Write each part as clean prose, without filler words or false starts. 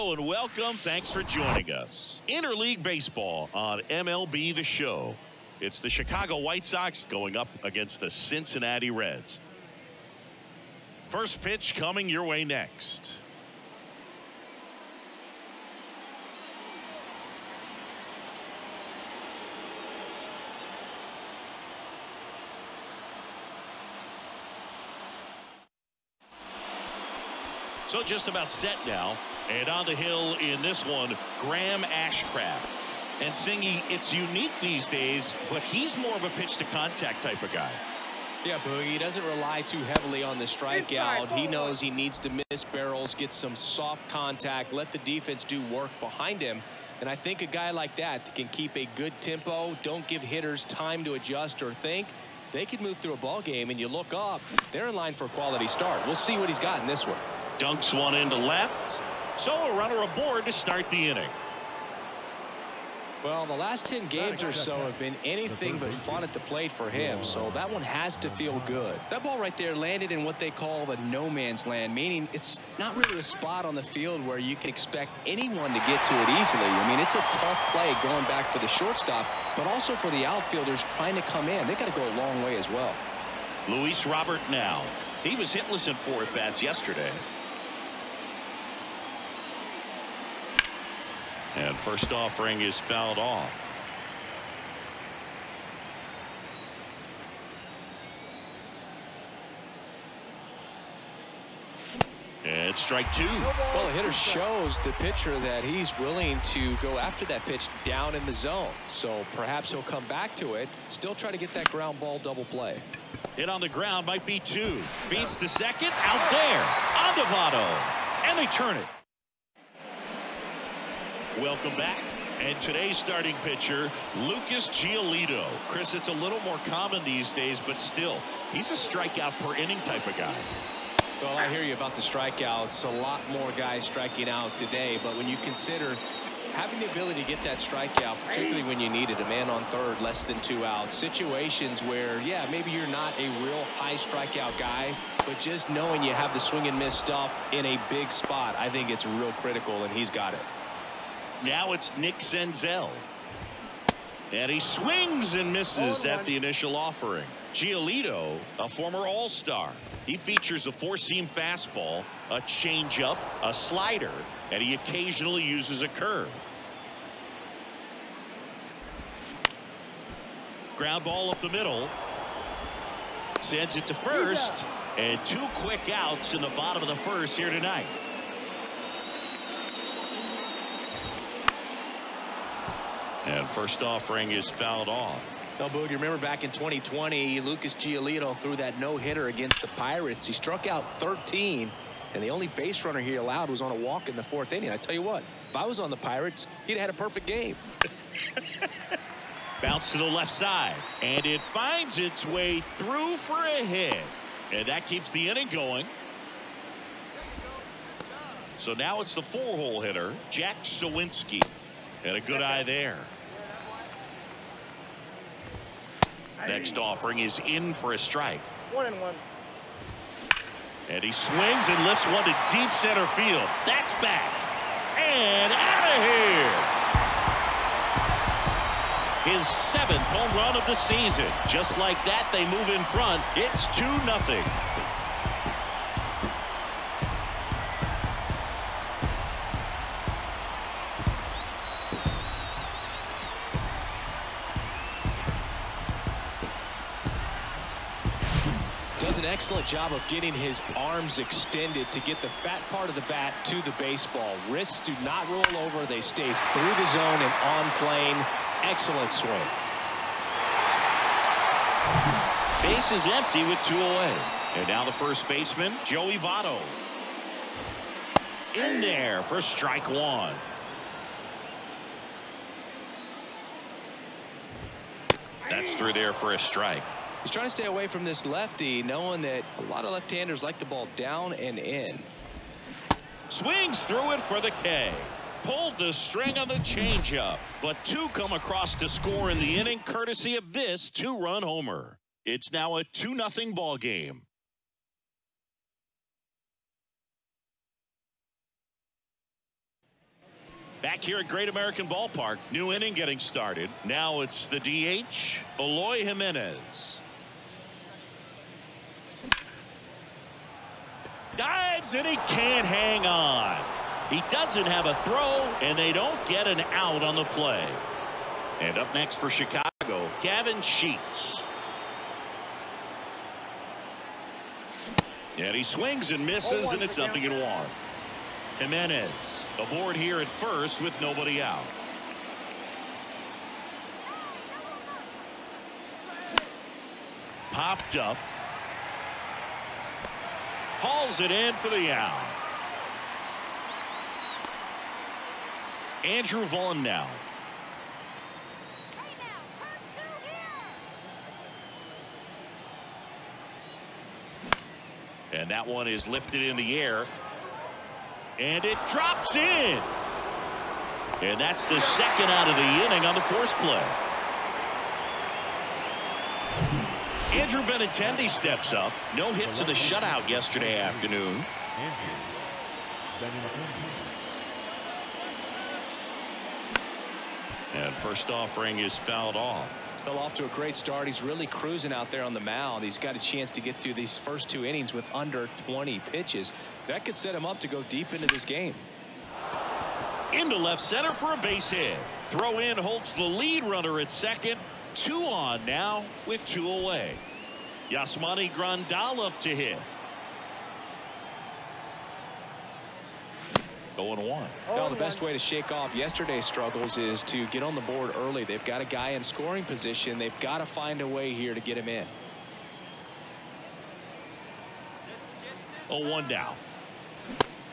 Hello and welcome. Thanks for joining us. Interleague Baseball on MLB The Show. It's the Chicago White Sox going up against the Cincinnati Reds. First pitch coming your way next. So just about set now. And on the hill in this one, Graham Ashcraft. And Singy, it's unique these days, but he's more of a pitch to contact type of guy. Yeah, Boogie, he doesn't rely too heavily on the strikeout. He knows he needs to miss barrels, get some soft contact, let the defense do work behind him. And I think a guy like that can keep a good tempo, don't give hitters time to adjust or think. They can move through a ball game, and you look up, they're in line for a quality start. We'll see what he's got in this one. Dunks one into left. So a runner aboard to start the inning. Well, the last 10 games or so have been anything but fun at the plate for him, so that one has to feel good. That ball right there landed in what they call the no man's land, meaning it's not really a spot on the field where you can expect anyone to get to it easily. I mean, it's a tough play going back for the shortstop, but also for the outfielders trying to come in. They got to go a long way as well. Luis Robert now. He was hitless in 4 at-bats yesterday. And first offering is fouled off. And strike 2. Well, the hitter shows the pitcher that he's willing to go after that pitch down in the zone. So perhaps he'll come back to it. Still try to get that ground ball double play. Hit on the ground might be 2. Beats to second. Out there. On to Votto. And they turn it. Welcome back. And today's starting pitcher, Lucas Giolito. Chris, it's a little more common these days, but still, he's a strikeout per inning type of guy. Well, I hear you about the strikeouts. A lot more guys striking out today, but when you consider having the ability to get that strikeout, particularly when you need it, a man on third, less than 2 outs, situations where, yeah, maybe you're not a real high strikeout guy, but just knowing you have the swing and miss stuff in a big spot, I think it's real critical, and he's got it. Now it's Nick Senzel. And he swings and misses at the initial offering. Giolito, a former All-Star. He features a 4-seam fastball, a changeup, a slider, and he occasionally uses a curve. Ground ball up the middle. Sends it to first. And 2 quick outs in the bottom of the first here tonight. And first offering is fouled off. Now, Boo, you remember back in 2020, Lucas Giolito threw that no-hitter against the Pirates. He struck out 13, and the only base runner he allowed was on a walk in the 4th inning. I tell you what, if I was on the Pirates, he'd had a perfect game. Bounce to the left side, and it finds its way through for a hit. And that keeps the inning going. So now it's the 4-hole hitter, Jack Suwinski. And a good eye there. Next offering is in for a strike. 1-1. And he swings and lifts one to deep center field. That's back. And out of here. His 7th home run of the season. Just like that, they move in front. It's 2-0. Does an excellent job of getting his arms extended to get the fat part of the bat to the baseball. Wrists do not roll over. They stay through the zone and on plane. Excellent swing. Base is empty with 2 away. And now the first baseman, Joey Votto. In there for strike 1. That's through there for a strike. He's trying to stay away from this lefty, knowing that a lot of left-handers like the ball down and in. Swings through it for the K. Pulled the string on the changeup, but 2 come across to score in the inning, courtesy of this 2-run homer. It's now a 2-0 ball game. Back here at Great American Ballpark, new inning getting started. Now it's the DH, Eloy Jimenez. Dives and he can't hang on. He doesn't have a throw, and they don't get an out on the play. And up next for Chicago, Gavin Sheets. And he swings and misses, and it's 0-1. Jimenez aboard here at first with nobody out. Popped up. Hauls it in for the out. Andrew Vaughn now. And that one is lifted in the air. And it drops in. And that's the second out of the inning on the force play. Andrew Benintendi steps up. No hits in the shutout yesterday afternoon. And first offering is fouled off. Fell off to a great start. He's really cruising out there on the mound. He's got a chance to get through these first 2 innings with under 20 pitches. That could set him up to go deep into this game. Into left center for a base hit. Throw in holds the lead runner at second. 2 on now with 2 away. Yasmani Grandal up to hit. 0-1. Well, the best way to shake off yesterday's struggles is to get on the board early. They've got a guy in scoring position. They've got to find a way here to get him in. 0-1 now.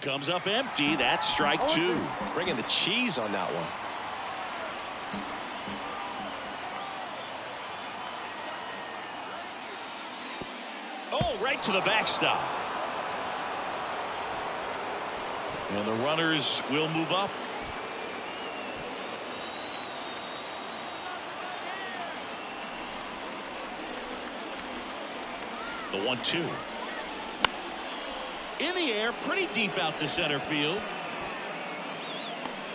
Comes up empty. That's strike 2. Bringing the cheese on that one. Oh, right to the backstop. And the runners will move up. The 1-2. In the air, pretty deep out to center field.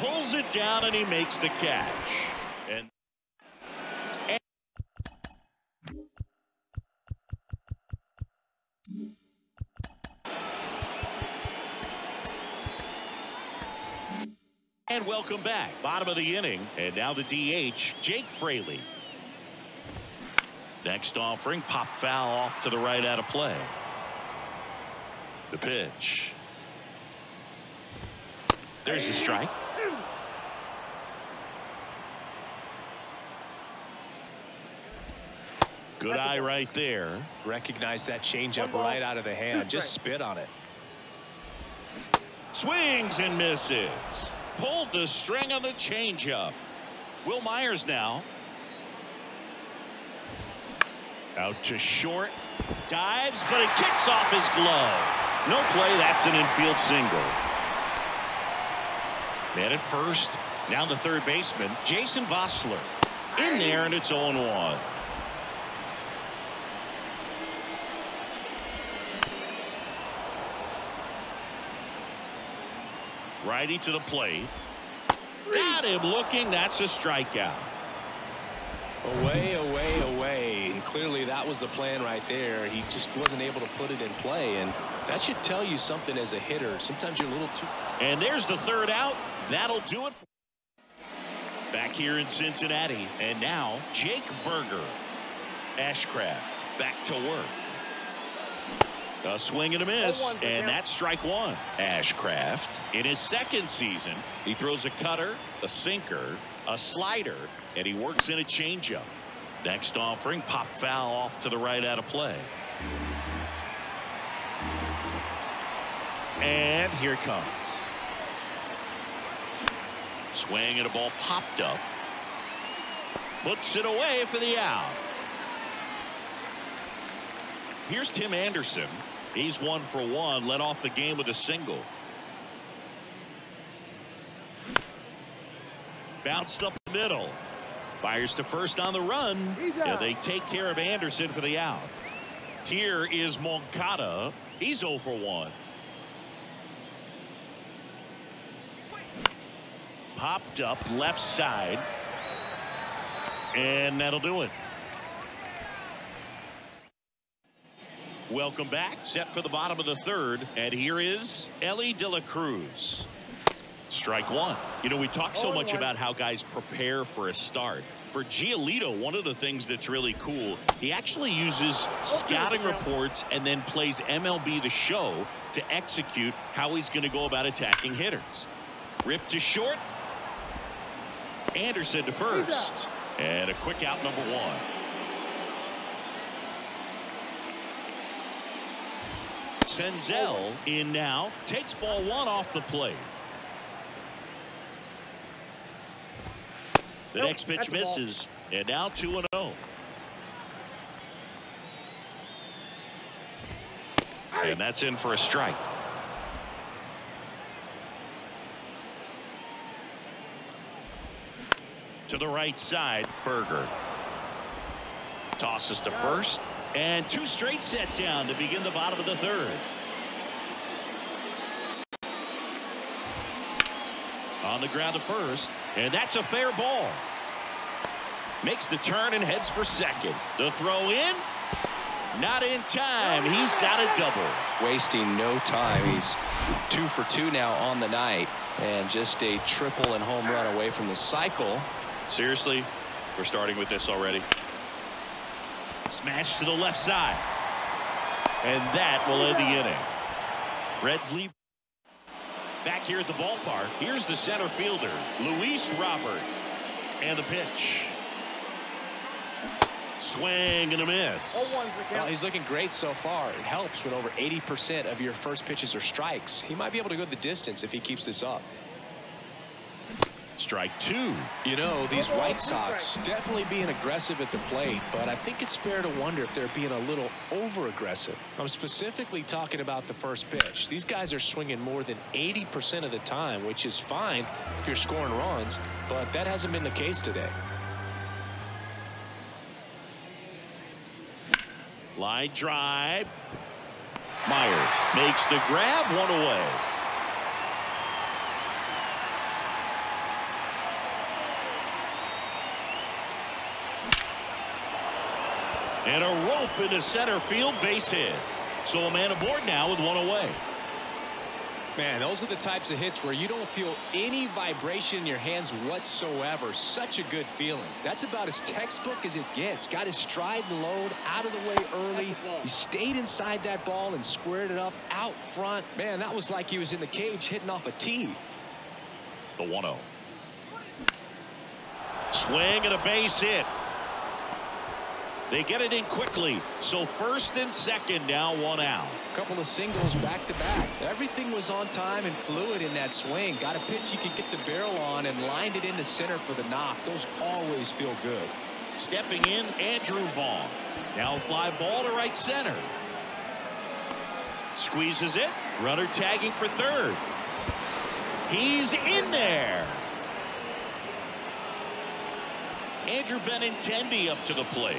Pulls it down and he makes the catch. And welcome back. Bottom of the inning. And now the DH, Jake Fraley. Next offering, pop foul off to the right out of play. The pitch. There's the strike. Good eye right there. Recognize that changeup right out of the hand. Just spit on it. Swings and misses. Pulled the string on the changeup. Will Myers now. Out to short. Dives, but it kicks off his glove. No play. That's an infield single. Man at first. Now the third baseman, Jason Vossler. In there, and it's 0-1. Righty to the plate. Got him looking. That's a strikeout. Away, away, away. And clearly that was the plan right there. He just wasn't able to put it in play. And that should tell you something as a hitter. Sometimes you're a little too. And there's the third out. That'll do it. Back here in Cincinnati. And now Jake Berger. Ashcraft back to work. A swing and a miss, and that's strike 1. Ashcraft, in his second season, he throws a cutter, a sinker, a slider, and he works in a changeup. Next offering, pop foul off to the right out of play. And here it comes. Swing and a ball popped up. Puts it away for the out. Here's Tim Anderson. He's 1 for 1, led off the game with a single. Bounced up the middle. Fires to first on the run. And they take care of Anderson for the out. Here is Moncada. He's 0 for 1. popped up left side. And that'll do it. Welcome back. Set for the bottom of the third. And here is Ellie De La Cruz. Strike one. You know, we talk so much about how guys prepare for a start. For Giolito, one of the things that's really cool, he actually uses scouting reports and then plays MLB The Show to execute how he's going to go about attacking hitters. Rip to short. Anderson to first. And a quick out, number one. Senzel in now. Takes ball one off the plate. The next pitch misses. And now 2-0. And that's in for a strike. To the right side, Berger. Tosses to first. And two straight set down to begin the bottom of the third. On the ground to first. And that's a fair ball. Makes the turn and heads for second. The throw in. Not in time. He's got a double. Wasting no time. He's 2 for 2 now on the night. And just a triple and home run away from the cycle. Seriously, we're starting with this already. Smash to the left side. And that will end the inning. Reds lead. Back here at the ballpark, here's the center fielder, Luis Robert. And the pitch. Swing and a miss. Well, he's looking great so far. It helps when over 80% of your first pitches are strikes. He might be able to go the distance if he keeps this up. Strike two. You know, these White Sox definitely being aggressive at the plate, but I think it's fair to wonder if they're being a little over aggressive. I'm specifically talking about the first pitch. These guys are swinging more than 80% of the time, which is fine if you're scoring runs, but that hasn't been the case today. Line drive. Myers makes the grab, one away. And a rope into center field, base hit. So a man aboard now with one away. Man, those are the types of hits where you don't feel any vibration in your hands whatsoever. Such a good feeling. That's about as textbook as it gets. Got his stride and load out of the way early. He stayed inside that ball and squared it up out front. Man, that was like he was in the cage hitting off a tee. The 1-0. Swing and a base hit. They get it in quickly. So first and second now, one out. A couple of singles back to back. Everything was on time and fluid in that swing. Got a pitch you could get the barrel on and lined it into center for the knock. Those always feel good. Stepping in, Andrew Vaughn. Now fly ball to right center. Squeezes it. Runner tagging for third. He's in there. Andrew Benintendi up to the plate.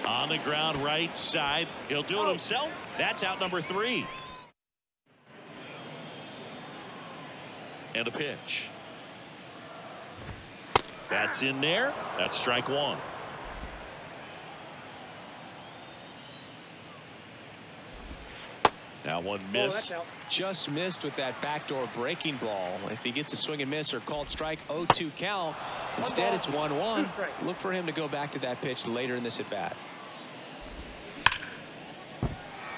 On the ground right side. He'll do it himself. That's out number 3. And a pitch. That's in there. That's strike one. That one missed. Just missed with that backdoor breaking ball. If he gets a swing and miss or called strike, 0-2 count. Instead, it's 1-1. Look for him to go back to that pitch later in this at bat.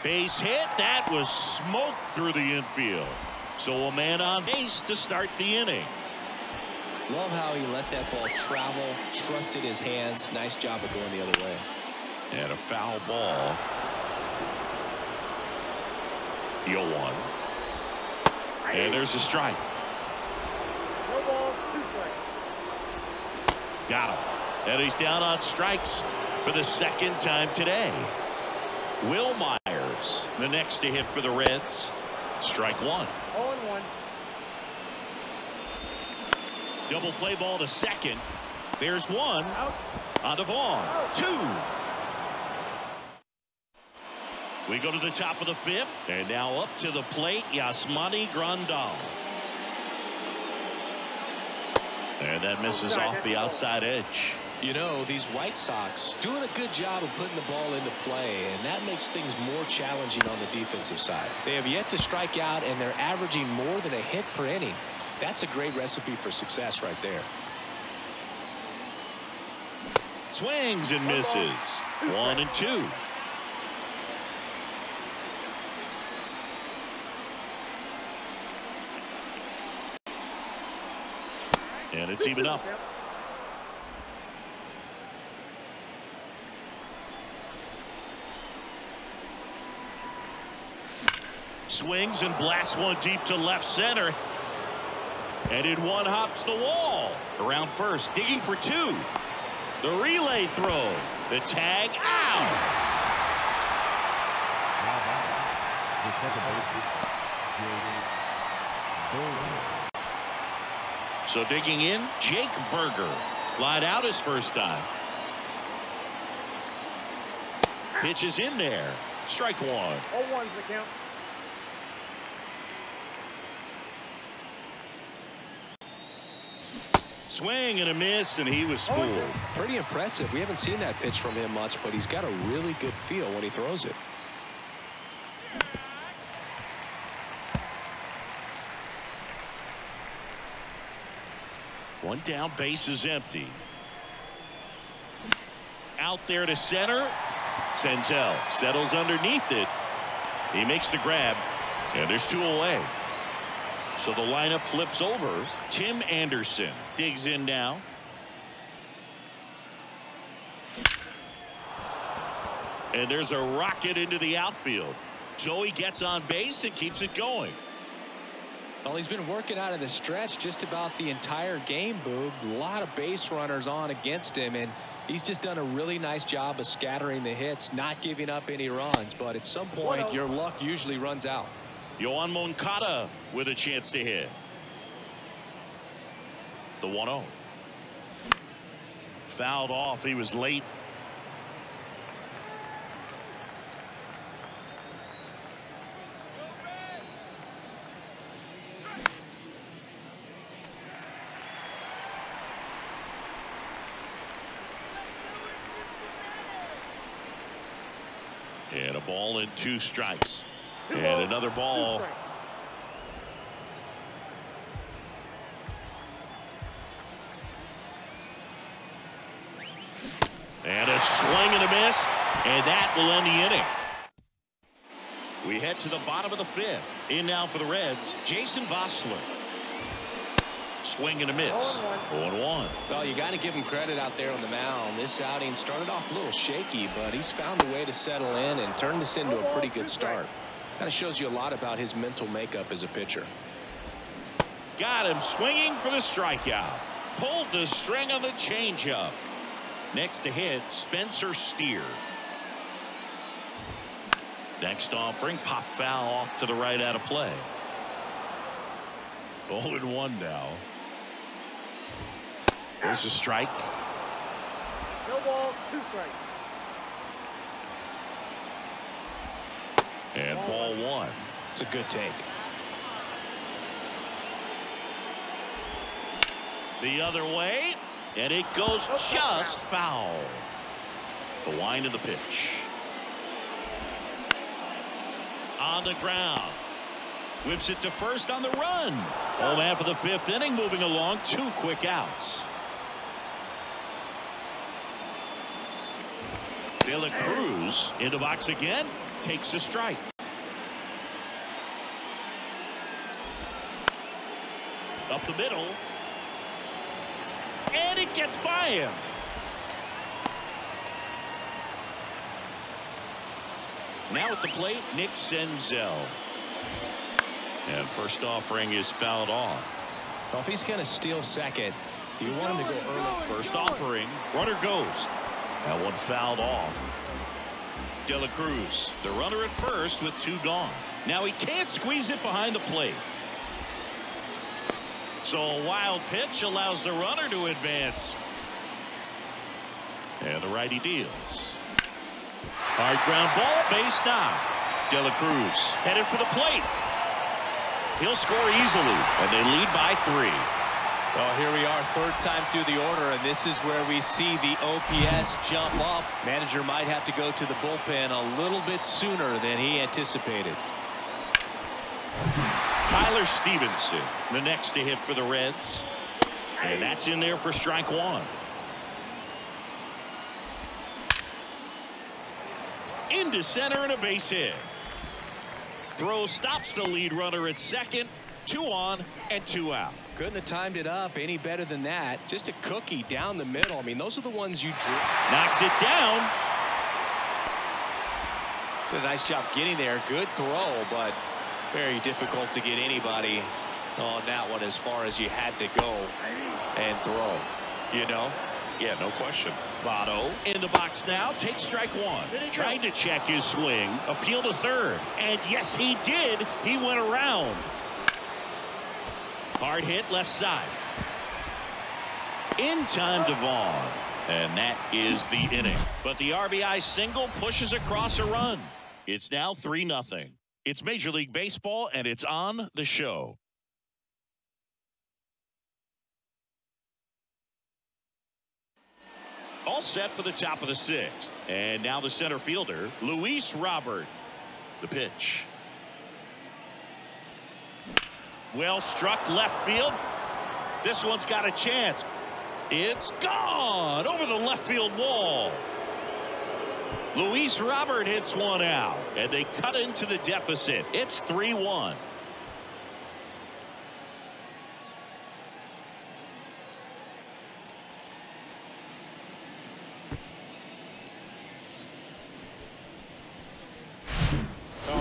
Base hit. That was smoked through the infield. So a man on base to start the inning. Love how he let that ball travel, trusted his hands. Nice job of going the other way. And a foul ball. 0-1. And there's a strike. No ball, 2 strikes. Got him. And he's down on strikes for the second time today. Will Myers, the next to hit for the Reds. Strike one. 0-1. Double play ball to second. There's one. Out. On to Vaughn. 2. We go to the top of the fifth, and now up to the plate, Yasmani Grandal. And that misses off the outside edge. You know, these White Sox doing a good job of putting the ball into play, and that makes things more challenging on the defensive side. They have yet to strike out, and they're averaging more than a hit per inning. That's a great recipe for success right there. Swings and misses. 1-2. And it's even up. Swings and blasts one deep to left center. And in one hops the wall. Around first, digging for two. The relay throw. The tag out. So digging in, Jake Berger. Flied out his first time. Pitch is in there. Strike one. 0-1's the count. Swing and a miss, and he was fooled. Pretty impressive. We haven't seen that pitch from him much, but he's got a really good feel when he throws it. One down, base is empty. Out there to center. Senzel settles underneath it. He makes the grab, and there's two away. So the lineup flips over. Tim Anderson digs in now. And there's a rocket into the outfield. Joey gets on base and keeps it going. Well, he's been working out of the stretch just about the entire game, Boog. A lot of base runners on against him, and he's just done a really nice job of scattering the hits, not giving up any runs. But at some point, your luck usually runs out. Yoan Moncada with a chance to hit. The 1-0. Fouled off. He was late. And a ball and two strikes. And another ball. And a swing and a miss. And that will end the inning. We head to the bottom of the fifth. In now for the Reds, Jason Vossler. Swing and a miss. 0-1. Well, you got to give him credit out there on the mound. This outing started off a little shaky, but he's found a way to settle in and turn this into a pretty good start. Kind of shows you a lot about his mental makeup as a pitcher. Got him swinging for the strikeout. Pulled the string on the changeup. Next to hit, Spencer Steer. Next offering, pop foul off to the right out of play. 0-1 now. There's a strike. No ball, 2 strikes. And ball 1. It's a good take. The other way, and it goes just foul. The wind of the pitch. On the ground. Whips it to first on the run. Home half of the fifth inning, moving along. 2 quick outs. De La Cruz in the box again. Takes a strike. Up the middle. And it gets by him. Now at the plate, Nick Senzel. And first offering is fouled off. Well, if he's going to steal second, you want him to go early. First offering, runner goes. That one fouled off. De La Cruz, the runner at first with 2 gone. Now he can't squeeze it behind the plate. So a wild pitch allows the runner to advance. And the righty deals. Hard ground ball, base knock. De La Cruz headed for the plate. He'll score easily, and they lead by 3. Well, here we are, third time through the order, and this is where we see the OPS jump up. Manager might have to go to the bullpen a little bit sooner than he anticipated. Tyler Stevenson, the next to hit for the Reds. And that's in there for strike 1. Into center and a base hit. Throw stops the lead runner at second. 2 on and 2 out. Couldn't have timed it up any better than that. Just a cookie down the middle. I mean, those are the ones you drew. Knocks it down. Did a nice job getting there. Good throw, but very difficult to get anybody on that one as far as you had to go and throw. You know? Yeah, no question. Votto in the box now. Takes strike 1. Tried to check his swing. Appeal to third. And yes, he did. He went around. Hard hit left side. In time to Vaughn. And that is the inning. But the RBI single pushes across a run. It's now 3-0. It's Major League Baseball, and it's on the show. All set for the top of the 6th. And now the center fielder, Luis Robert. The pitch. Well struck left field. This one's got a chance. It's gone over the left field wall. Luis Robert hits one out, and they cut into the deficit. It's 3-1.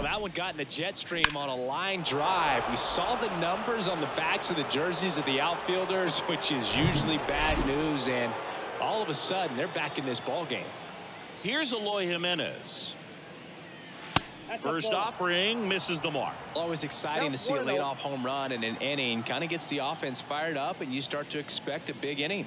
That one got in the jet stream on a line drive. We saw the numbers on the backs of the jerseys of the outfielders, which is usually bad news, and all of a sudden they're back in this ball game. Here's Eloy Jimenez. First offering misses the mark. Always exciting to see a leadoff home run in an inning. Kind of gets the offense fired up, and you start to expect a big inning.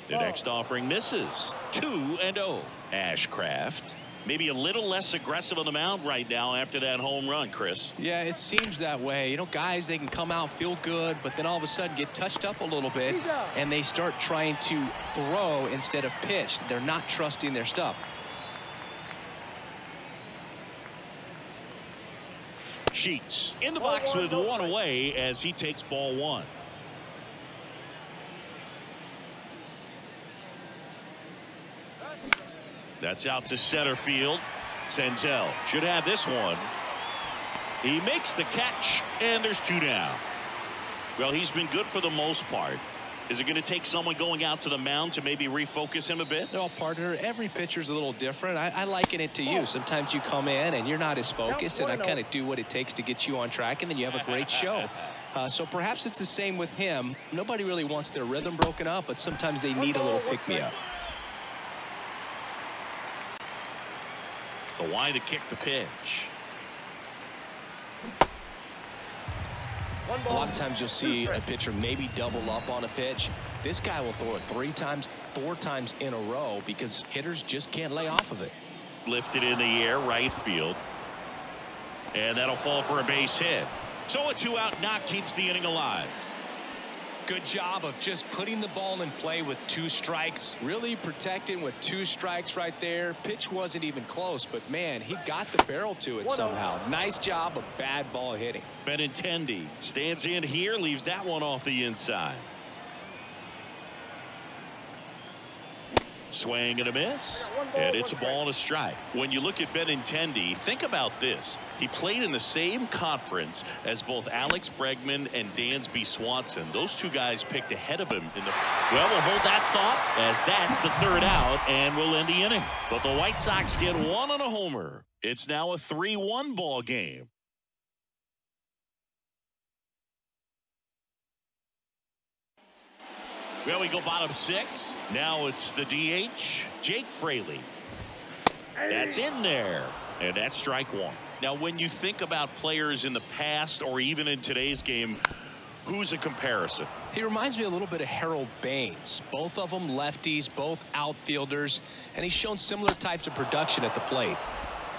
The next offering misses. 2-0. Ashcraft. Maybe a little less aggressive on the mound right now after that home run, Chris. Yeah, it seems that way. You know, guys, they can come out, feel good, but then all of a sudden get touched up a little bit, and they start trying to throw instead of pitch. They're not trusting their stuff. Sheets in the box with one away as he takes ball 1. That's out to center field. Senzel should have this one. He makes the catch, and there's 2 down. Well, he's been good for the most part. Is it going to take someone going out to the mound to maybe refocus him a bit? No, partner, every pitcher's a little different. I liken it to you. Sometimes you come in and you're not as focused, and I kind of do what it takes to get you on track, and then you have a great show. So perhaps it's the same with him. Nobody really wants their rhythm broken up, but sometimes they need a little pick-me-up. The wide to kick the pitch. A lot of times you'll see a pitcher maybe double up on a pitch. This guy will throw it 3 times, 4 times in a row because hitters just can't lay off of it. Lifted in the air, right field. And that'll fall for a base hit. So a 2-out knock keeps the inning alive. Good job of just putting the ball in play with 2 strikes. Really protecting with 2 strikes right there. Pitch wasn't even close, but man, he got the barrel to it somehow. Nice job of bad ball hitting. Benintendi stands in here, leaves that one off the inside. Swing and a miss, and it's a ball and a strike. When you look at Benintendi, think about this. He played in the same conference as both Alex Bregman and Dansby Swanson. Those 2 guys picked ahead of him in the. Well, we'll hold that thought as that's the 3rd out, and we'll end the inning. But the White Sox get 1 on a homer. It's now a 3-1 ball game. Well, we go bottom 6. Now it's the DH, Jake Fraley. That's in there, and that's strike 1. Now, when you think about players in the past or even in today's game, who's a comparison? He reminds me a little bit of Harold Baines. Both of them lefties, both outfielders, and he's shown similar types of production at the plate.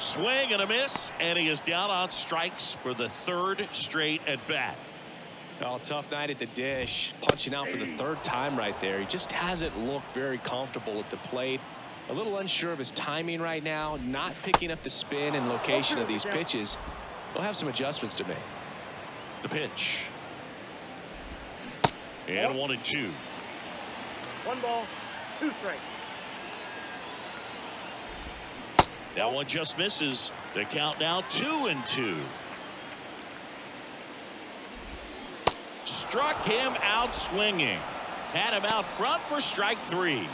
Swing and a miss, and he is down on strikes for the third straight at bat. Oh, tough night at the dish, punching out for the third time right there. He just hasn't looked very comfortable at the plate. A little unsure of his timing right now, not picking up the spin and location of these pitches. They'll have some adjustments to make. The pitch. And 1-2. 1 ball, 2 strikes. That one just misses. The count now 2-2. Struck him out swinging. Had him out front for strike 3.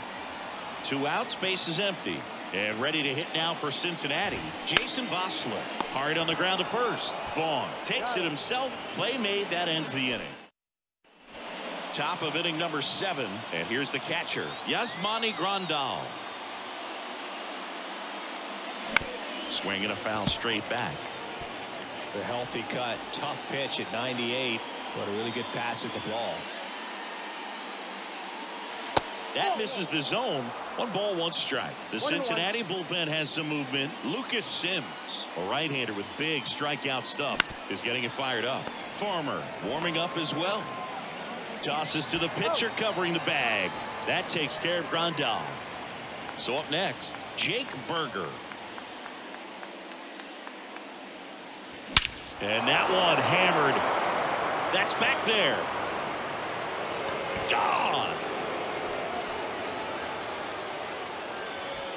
2 outs, base is empty. And ready to hit now for Cincinnati, Jason Vossler. Hard on the ground to first. Vaughn takes it himself. Play made. That ends the inning. Top of inning number 7. And here's the catcher, Yasmani Grandal. Swing and a foul straight back. The healthy cut. Tough pitch at 98, but a really good pass at the ball. That misses the zone. 1 ball, 1 strike. The Cincinnati bullpen has some movement. Lucas Sims, a right-hander with big strikeout stuff, is getting it fired up. Farmer warming up as well. Tosses to the pitcher covering the bag. That takes care of Grandal. So up next, Jake Berger. And that one hammered. That's back there. Gone.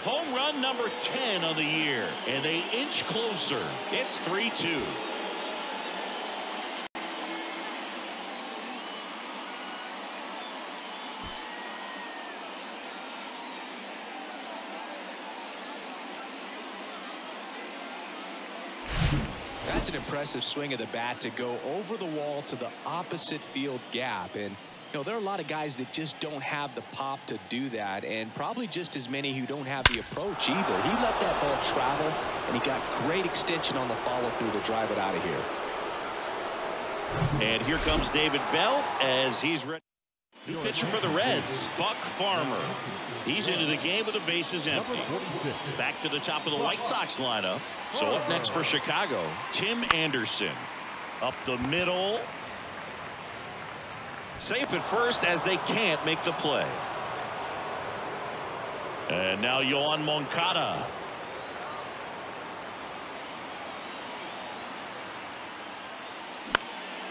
Home run number 10 of the year, and they inch closer. It's 3-2. That's an impressive swing of the bat to go over the wall to the opposite field gap. And you know, there are a lot of guys that just don't have the pop to do that, and probably just as many who don't have the approach either. He let that ball travel, and he got great extension on the follow-through to drive it out of here. And here comes David Bell as he's ready. New pitcher for the Reds, Buck Farmer. He's into the game with the bases empty. Back to the top of the White Sox lineup. So up next for Chicago, Tim Anderson. Up the middle. Safe at first as they can't make the play. And now Yohan Moncada.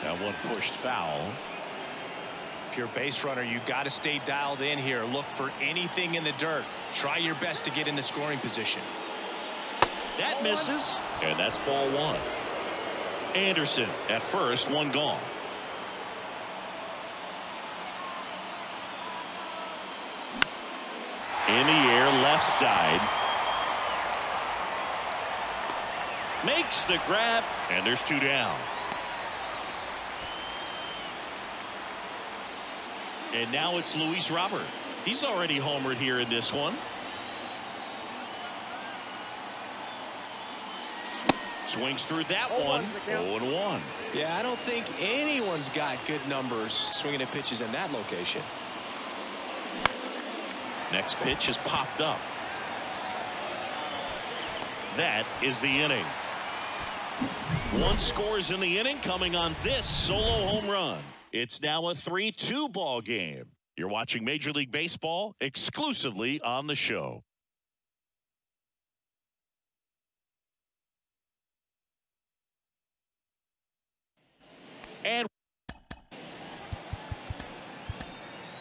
That one pushed foul. If you're a base runner, you got to stay dialed in here. Look for anything in the dirt. Try your best to get into scoring position. That misses, and that's ball 1. Anderson at first, 1 gone. In the air, left side. Makes the grab, and there's 2 down. And now it's Luis Robert. He's already homered here in this one. Swings through that one. 0-1. Yeah, I don't think anyone's got good numbers swinging at pitches in that location. Next pitch is popped up. That is the inning. 1 scores in the inning coming on this solo home run. It's now a 3-2 ball game. You're watching Major League Baseball exclusively on the show. And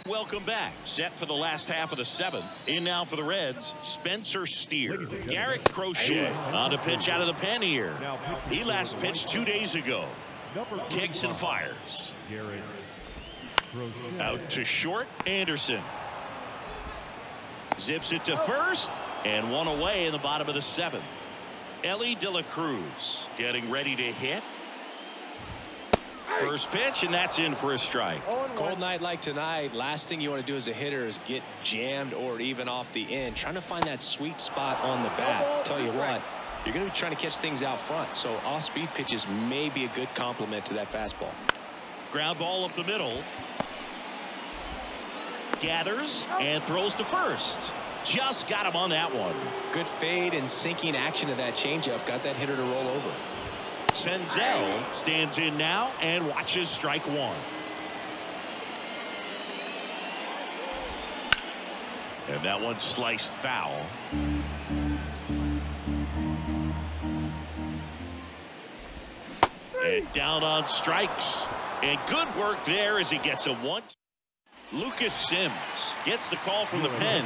welcome back. Set for the last half of the 7th. In now for the Reds, Spencer Steer. Garrett Crochet on a pitch out of the pen here. He last pitched 2 days ago. Kicks and fires. Out to short, Anderson. Zips it to first, and 1 away in the bottom of the 7th. Ellie De La Cruz getting ready to hit. First pitch, and that's in for a strike. Cold night like tonight, last thing you want to do as a hitter is get jammed or even off the end. Trying to find that sweet spot on the bat. Tell you what, you're going to be trying to catch things out front, so off-speed pitches may be a good complement to that fastball. Ground ball up the middle. Gathers and throws to first. Just got him on that one. Good fade and sinking action of that changeup. Got that hitter to roll over. Senzel stands in now and watches strike one. And that one sliced foul. And down on strikes. And good work there as he gets a one. Lucas Sims gets the call from the pen.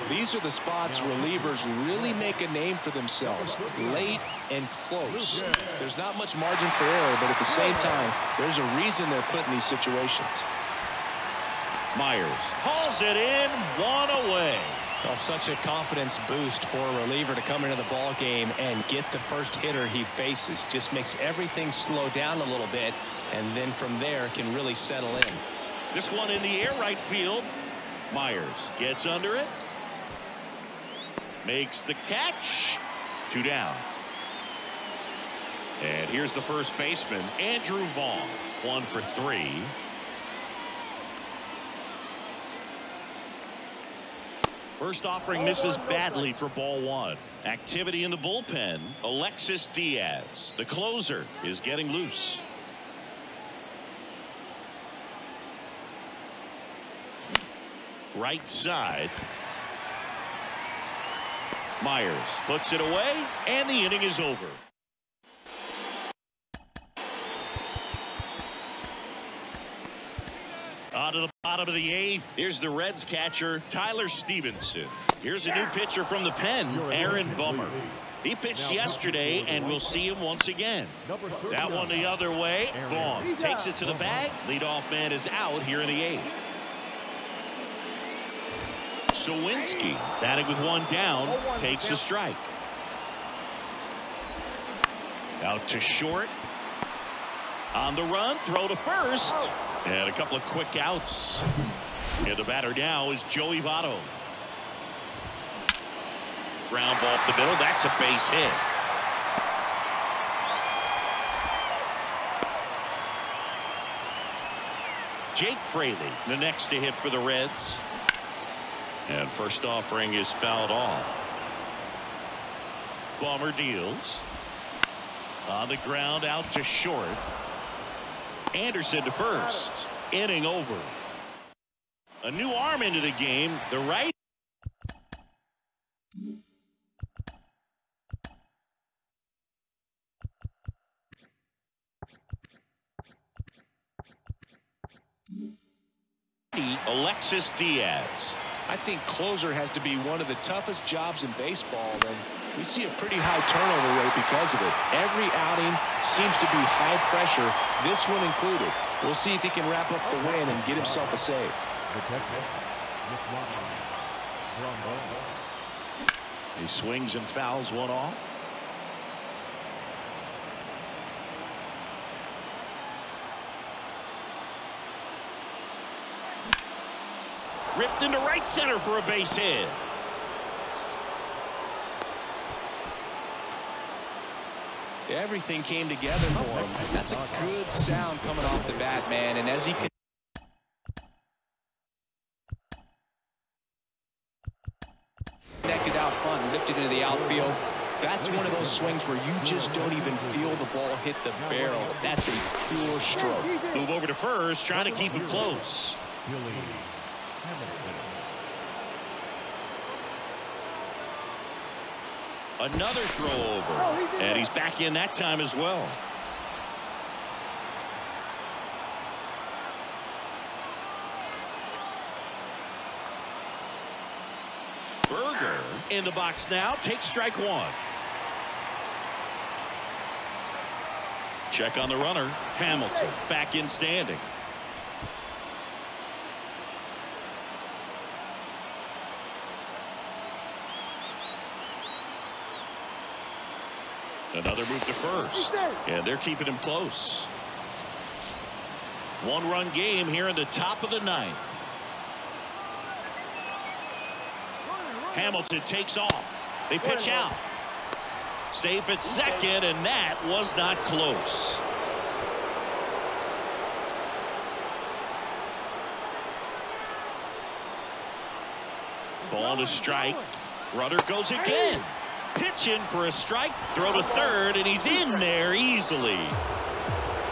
These are the spots relievers really make a name for themselves. Late and close. There's not much margin for error, but at the same time, there's a reason they're put in these situations. Myers hauls it in, one away. Well, such a confidence boost for a reliever to come into the ball game and get the first hitter he faces. Just makes everything slow down a little bit, and then from there can really settle in. This one in the air right field. Myers gets under it. Makes the catch. 2 down. And here's the first baseman, Andrew Vaughn. 1 for 3. First offering misses badly for ball 1. Activity in the bullpen. Alexis Diaz, the closer, is getting loose. Right side. Myers puts it away, and the inning is over. On to the bottom of the 8th. Here's the Reds catcher, Tyler Stevenson. Here's a new pitcher from the pen, Aaron Bummer. He pitched yesterday, and we'll see him once again. That one the other way. Vaughn takes it to the bag. Leadoff man is out here in the 8th. Suwinski, batting with 1 down, takes a strike. Out to short. On the run, throw to first. And a couple of quick outs. And the batter now is Joey Votto. Ground ball up the middle. That's a base hit. Jake Fraley, the next to hit for the Reds. And first offering is fouled off. Bummer deals. On the ground, out to short. Anderson to first. Inning over. A new arm into the game. The right. Alexis Diaz. I think closer has to be one of the toughest jobs in baseball, and we see a pretty high turnover rate because of it. Every outing seems to be high pressure, this one included. We'll see if he can wrap up the win and get himself a save. He swings and fouls one off. Ripped into right center for a base hit. Everything came together for him. That's a good sound coming off the bat, man. And as he connected out front and ripped it into the outfield, that's one of those swings where you just don't even feel the ball hit the barrel. That's a pure stroke. Move over to first, trying to keep him close. Another throw over, and he's back in that time as well. Berger in the box now, takes strike 1. Check on the runner. Hamilton back in standing. Another move to first, and they're keeping him close. 1-run game here in the top of the 9th. Hamilton takes off. They pitch out. Safe at second, and that was not close. Ball to strike. Runner goes again. Pitch in for a strike. Throw to third, and he's in there easily.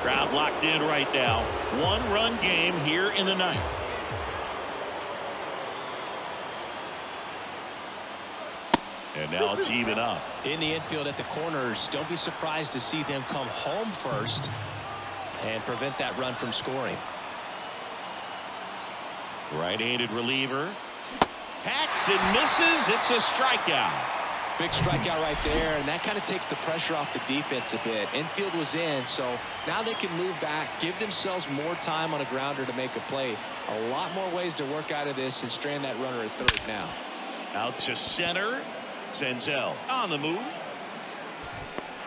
Crowd locked in right now. One-run game here in the ninth. And now it's even up. In the infield at the corners, don't be surprised to see them come home first and prevent that run from scoring. Right-handed reliever. Hacks and misses. It's a strikeout. Big strikeout right there, and that kind of takes the pressure off the defense a bit. Infield was in, so now they can move back, give themselves more time on a grounder to make a play. A lot more ways to work out of this and strand that runner at third now. Out to center. Senzel on the move.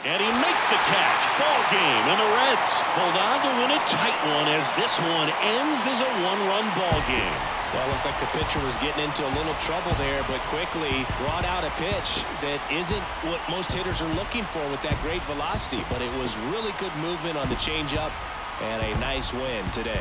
And he makes the catch. Ball game, and the Reds hold on to win a tight one as this one ends as a one-run ball game. Well, it looked like the pitcher was getting into a little trouble there, but quickly brought out a pitch that isn't what most hitters are looking for with that great velocity, but it was really good movement on the changeup and a nice win today.